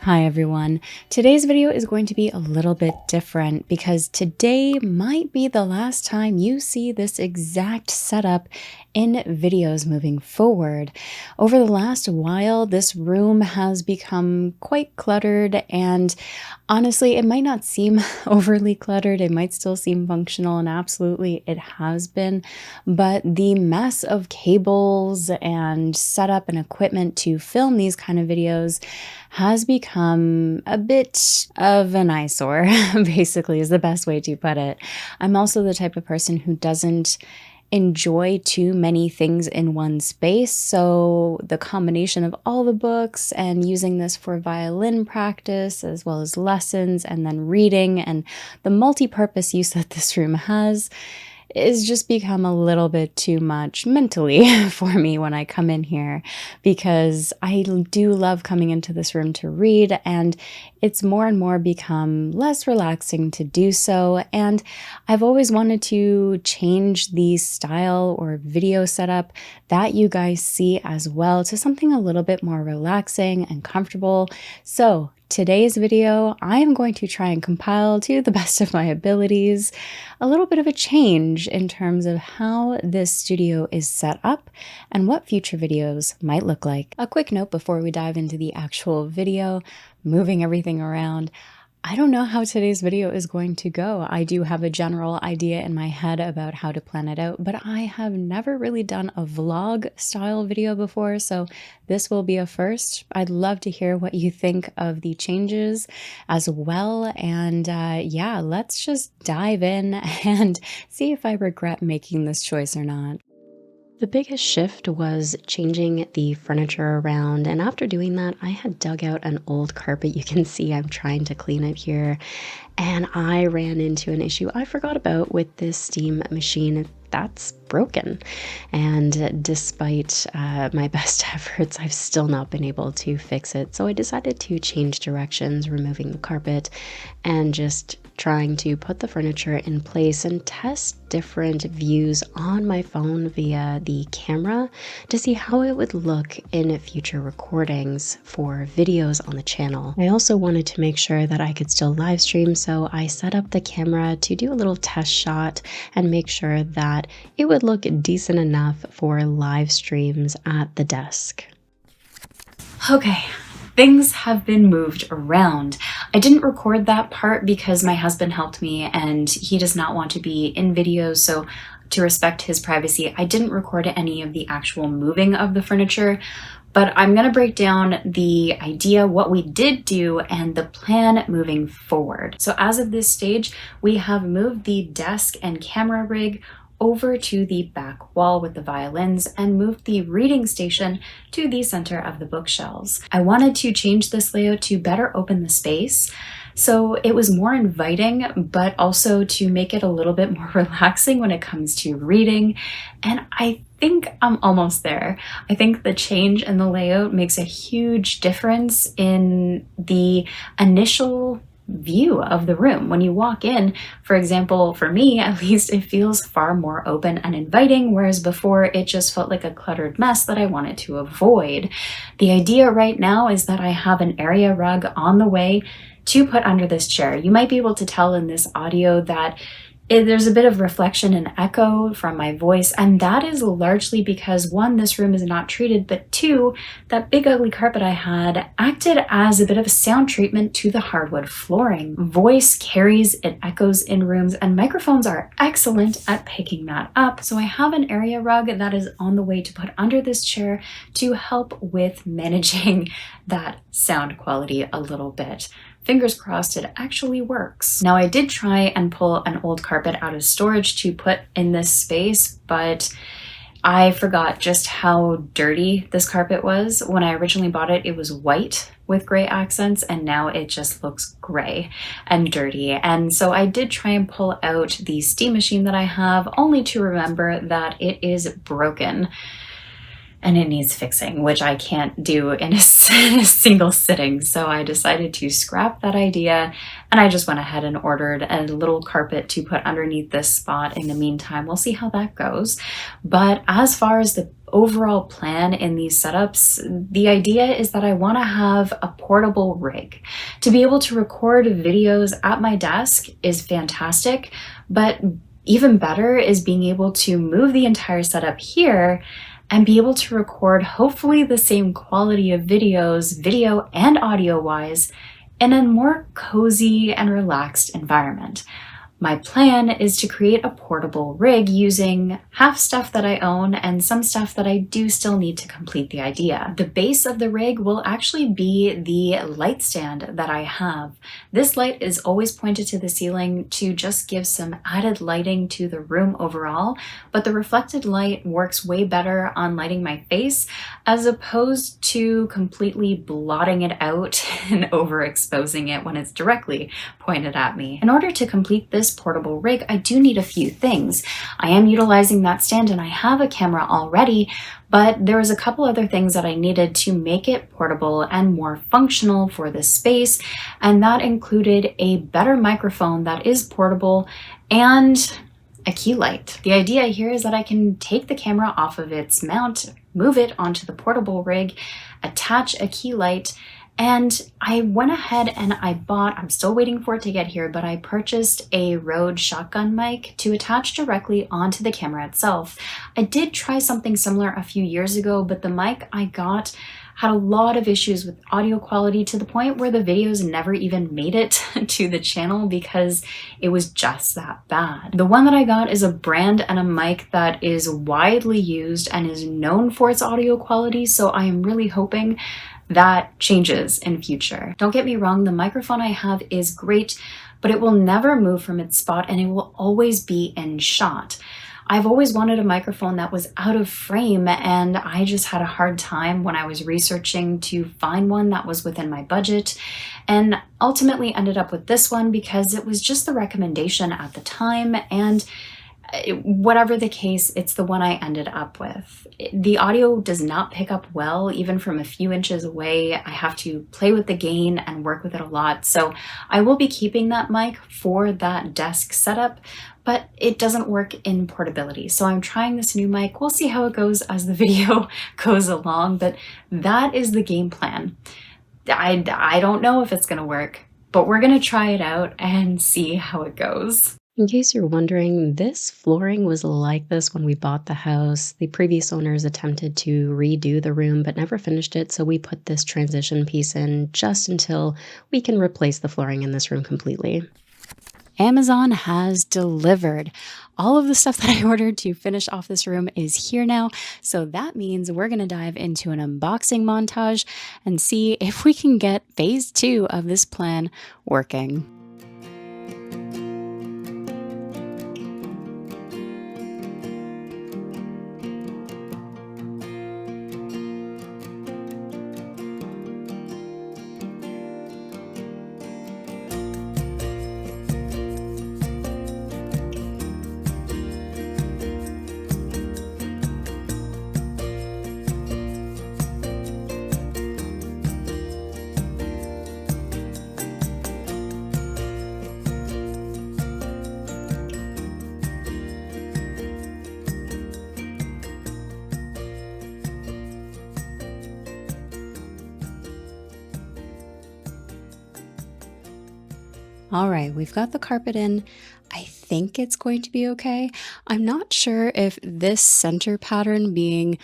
Hi everyone. Today's video is going to be a little bit different because today might be the last time you see this exact setup in videos moving forward. Over the last while, this room has become quite cluttered, and honestly, it might not seem overly cluttered. It might still seem functional, and absolutely it has been, but the mess of cables and setup and equipment to film these kind of videos has become a bit of an eyesore, basically, is the best way to put it. I'm also the type of person who doesn't enjoy too many things in one space, so the combination of all the books and using this for violin practice as well as lessons and then reading and the multi-purpose use that this room has is just become a little bit too much mentally for me when I come in here, because I do love coming into this room to read, and it's more and more become less relaxing to do so. And I've always wanted to change the style or video setup that you guys see as well to something a little bit more relaxing and comfortable. So today's video, I am going to try and compile, to the best of my abilities, a little bit of a change in terms of how this studio is set up and what future videos might look like. A quick note before we dive into the actual video, moving everything around. I don't know how today's video is going to go. I do have a general idea in my head about how to plan it out, but I have never really done a vlog style video before, so this will be a first. I'd love to hear what you think of the changes as well, and yeah, let's just dive in and see if I regret making this choice or not. The biggest shift was changing the furniture around, and after doing that, I had dug out an old carpet. You can see I'm trying to clean it here, and I ran into an issue I forgot about with this steam machine that's broken. And despite my best efforts, I've still not been able to fix it. So I decided to change directions, removing the carpet and just trying to put the furniture in place and test different views on my phone via the camera to see how it would look in future recordings for videos on the channel. I also wanted to make sure that I could still live stream, so I set up the camera to do a little test shot and make sure that it would look decent enough for live streams at the desk. Okay. Things have been moved around. I didn't record that part because my husband helped me and he does not want to be in videos, so to respect his privacy, I didn't record any of the actual moving of the furniture, but I'm going to break down the idea, what we did do, and the plan moving forward. So as of this stage, we have moved the desk and camera rig over to the back wall with the violins and moved the reading station to the center of the bookshelves. I wanted to change this layout to better open the space, so it was more inviting, but also to make it a little bit more relaxing when it comes to reading. And I think I'm almost there. I think the change in the layout makes a huge difference in the initial view of the room. When you walk in, for example, for me at least, it feels far more open and inviting, whereas before it just felt like a cluttered mess that I wanted to avoid. The idea right now is that I have an area rug on the way to put under this chair. You might be able to tell in this audio that there's a bit of reflection and echo from my voice, and that is largely because, one, this room is not treated, but two, that big ugly carpet I had acted as a bit of a sound treatment to the hardwood flooring. Voice carries, it echoes in rooms, and microphones are excellent at picking that up. So I have an area rug that is on the way to put under this chair to help with managing that sound quality a little bit. Fingers crossed it actually works. Now, I did try and pull an old carpet out of storage to put in this space, but I forgot just how dirty this carpet was. When I originally bought it, it was white with gray accents, and now it just looks gray and dirty. And so I did try and pull out the steam machine that I have, only to remember that it is broken and it needs fixing, which I can't do in a single sitting. So I decided to scrap that idea, and I just went ahead and ordered a little carpet to put underneath this spot in the meantime. We'll see how that goes. But as far as the overall plan in these setups, the idea is that I want to have a portable rig. To be able to record videos at my desk is fantastic, but even better is being able to move the entire setup here and be able to record hopefully the same quality of videos, video and audio wise, in a more cozy and relaxed environment. My plan is to create a portable rig using half stuff that I own and some stuff that I do still need to complete the idea. The base of the rig will actually be the light stand that I have. This light is always pointed to the ceiling to just give some added lighting to the room overall, but the reflected light works way better on lighting my face as opposed to completely blotting it out and overexposing it when it's directly pointed at me. In order to complete this portable rig, I do need a few things. I am utilizing that stand and I have a camera already, but there was a couple other things that I needed to make it portable and more functional for this space, and that included a better microphone that is portable and a key light. The idea here is that I can take the camera off of its mount, move it onto the portable rig, attach a key light, and I went ahead and I'm still waiting for it to get here, but I purchased a Rode shotgun mic to attach directly onto the camera itself. I did try something similar a few years ago, but the mic I got had a lot of issues with audio quality to the point where the videos never even made it to the channel because it was just that bad. The one that I got is a brand and a mic that is widely used and is known for its audio quality, so I am really hoping that changes in future. Don't get me wrong, the microphone I have is great, but it will never move from its spot and it will always be in shot. I've always wanted a microphone that was out of frame, and I just had a hard time when I was researching to find one that was within my budget, and ultimately ended up with this one because it was just the recommendation at the time, and whatever the case, it's the one I ended up with. The audio does not pick up well, even from a few inches away. I have to play with the gain and work with it a lot. So I will be keeping that mic for that desk setup, but it doesn't work in portability. So I'm trying this new mic. We'll see how it goes as the video goes along, but that is the game plan. I don't know if it's gonna work, but we're gonna try it out and see how it goes. In case you're wondering, this flooring was like this when we bought the house. The previous owners attempted to redo the room but never finished it, so we put this transition piece in just until we can replace the flooring in this room completely. Amazon has delivered. All of the stuff that I ordered to finish off this room is here now, so that means we're going to dive into an unboxing montage and see if we can get phase 2 of this plan working. All right, we've got the carpet in. I think it's going to be okay. I'm not sure if this center pattern being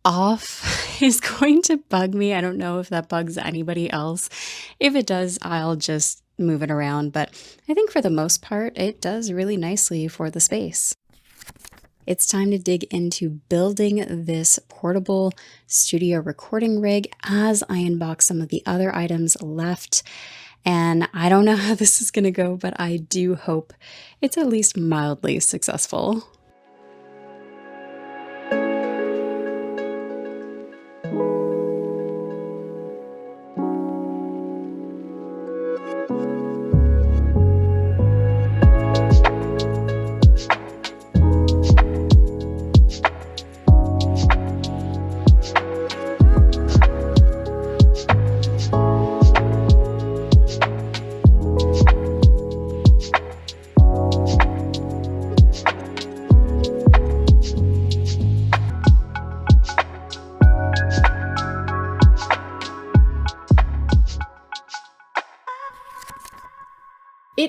off is going to bug me. I don't know if that bugs anybody else. If it does, I'll just move it around. But I think for the most part, it does really nicely for the space. It's time to dig into building this portable studio recording rig as I unbox some of the other items left. And I don't know how this is going to go, but I do hope it's at least mildly successful.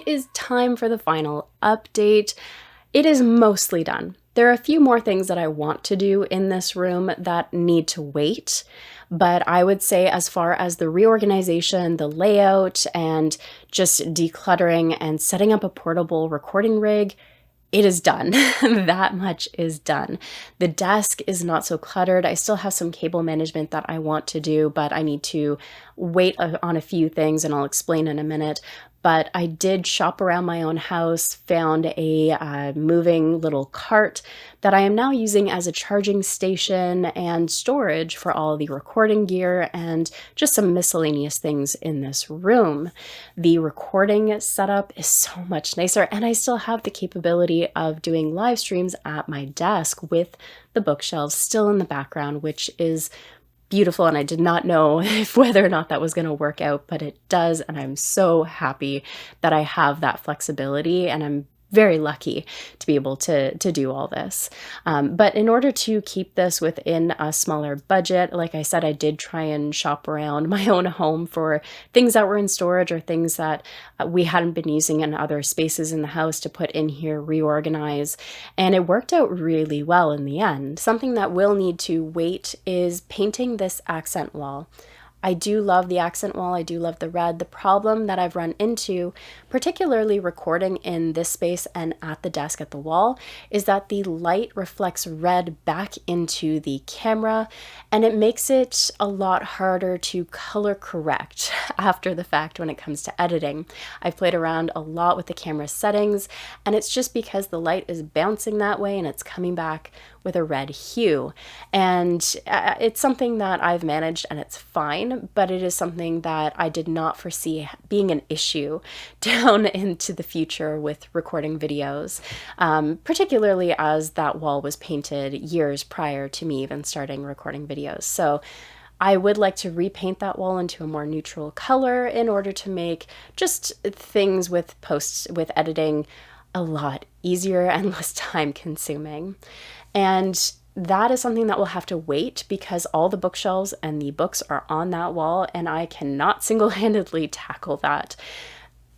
it is time for the final update. It is mostly done. There are a few more things that I want to do in this room that need to wait, but I would say as far as the reorganization, the layout, and just decluttering and setting up a portable recording rig, it is done. That much is done. The desk is not so cluttered. I still have some cable management that I want to do, but I need to wait on a few things, and I'll explain in a minute. But I did shop around my own house, found a moving little cart that I am now using as a charging station and storage for all the recording gear and just some miscellaneous things in this room. The recording setup is so much nicer, and I still have the capability of doing live streams at my desk with the bookshelves still in the background, which is beautiful, and I did not know whether or not that was going to work out, but it does, and I'm so happy that I have that flexibility, and I'm very lucky to be able to do all this. But in order to keep this within a smaller budget, like I said, I did try and shop around my own home for things that were in storage or things that we hadn't been using in other spaces in the house to put in here, reorganize, and it worked out really well in the end. Something that will need to wait is painting this accent wall. I do love the accent wall. I do love the red. The problem that I've run into, particularly recording in this space and at the desk at the wall, is that the light reflects red back into the camera, and it makes it a lot harder to color correct after the fact when it comes to editing. I've played around a lot with the camera settings, and it's just because the light is bouncing that way and it's coming back with a red hue. And it's something that I've managed and it's fine, but it is something that I did not foresee being an issue down into the future with recording videos, particularly as that wall was painted years prior to me even starting recording videos. So I would like to repaint that wall into a more neutral color in order to make just things with editing a lot easier and less time consuming. And that is something that will have to wait because all the bookshelves and the books are on that wall, and I cannot single-handedly tackle that.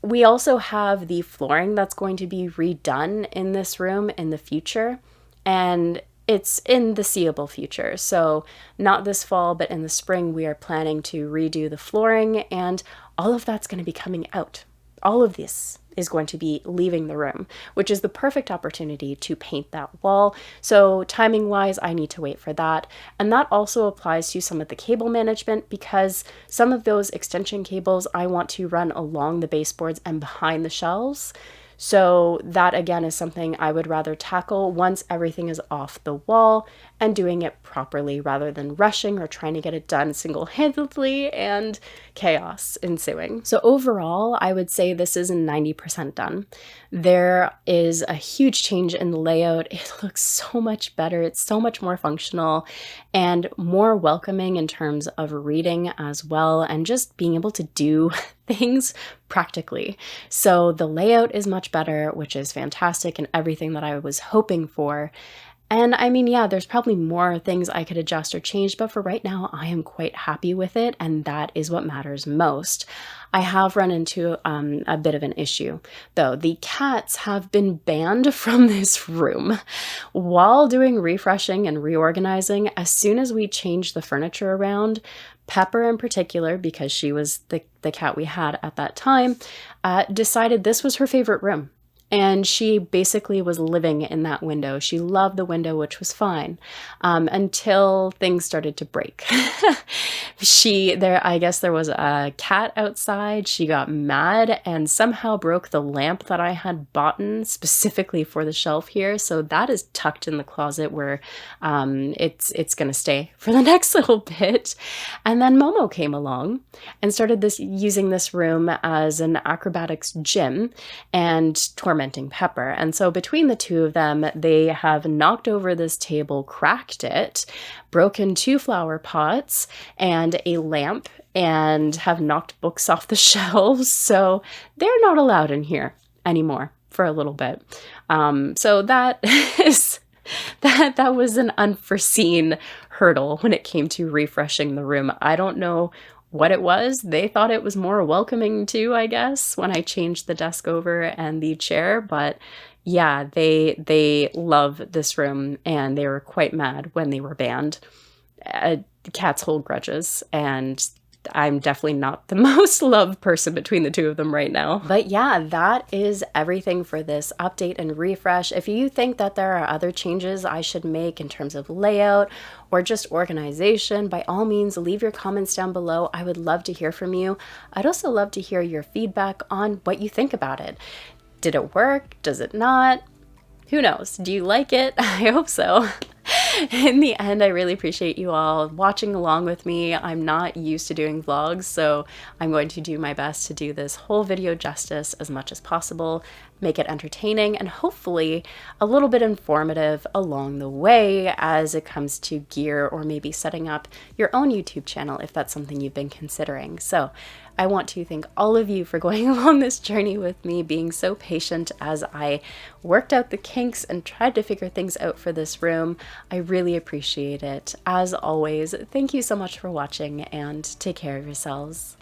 We also have the flooring that's going to be redone in this room in the future, and it's in the seeable future. So not this fall, but in the spring, we are planning to redo the flooring, and all of that's going to be coming out. All of this is going to be leaving the room, which is the perfect opportunity to paint that wall. So timing wise, I need to wait for that. And that also applies to some of the cable management because some of those extension cables I want to run along the baseboards and behind the shelves. So that again is something I would rather tackle once everything is off the wall and doing it properly rather than rushing or trying to get it done single-handedly and chaos ensuing. So overall, I would say this is 90% done. There is a huge change in the layout. It looks so much better. It's so much more functional and more welcoming in terms of reading as well and just being able to do things practically. So the layout is much better, which is fantastic and everything that I was hoping for. And I mean, yeah, there's probably more things I could adjust or change, but for right now, I am quite happy with it, and that is what matters most. I have run into a bit of an issue, though. The cats have been banned from this room. While doing refreshing and reorganizing, as soon as we changed the furniture around, Pepper in particular, because she was the cat we had at that time, decided this was her favorite room. And she basically was living in that window. She loved the window, which was fine, until things started to break. I guess there was a cat outside. She got mad and somehow broke the lamp that I had bought specifically for the shelf here. So that is tucked in the closet where it's going to stay for the next little bit. And then Momo came along and started using this room as an acrobatics gym and tormenting Pepper. And so between the two of them, they have knocked over this table, cracked it, broken 2 flower pots and a lamp, and have knocked books off the shelves. So they're not allowed in here anymore for a little bit. So that is that was an unforeseen hurdle when it came to refreshing the room. I don't know what it was. They thought it was more welcoming too, I guess, when I changed the desk over and the chair. But yeah, they love this room, and they were quite mad when they were banned. Cats hold grudges, and I'm definitely not the most loved person between the two of them right now. But yeah, that is everything for this update and refresh. If you think that there are other changes I should make in terms of layout or just organization, by all means, leave your comments down below. I would love to hear from you. I'd also love to hear your feedback on what you think about it. Did it work? Does it not? Who knows? Do you like it? I hope so. In the end, I really appreciate you all watching along with me. I'm not used to doing vlogs, so I'm going to do my best to do this whole video justice as much as possible, make it entertaining, and hopefully a little bit informative along the way as it comes to gear or maybe setting up your own YouTube channel if that's something you've been considering. So I want to thank all of you for going along this journey with me, being so patient as I worked out the kinks and tried to figure things out for this room. I really appreciate it. As always, thank you so much for watching, and take care of yourselves.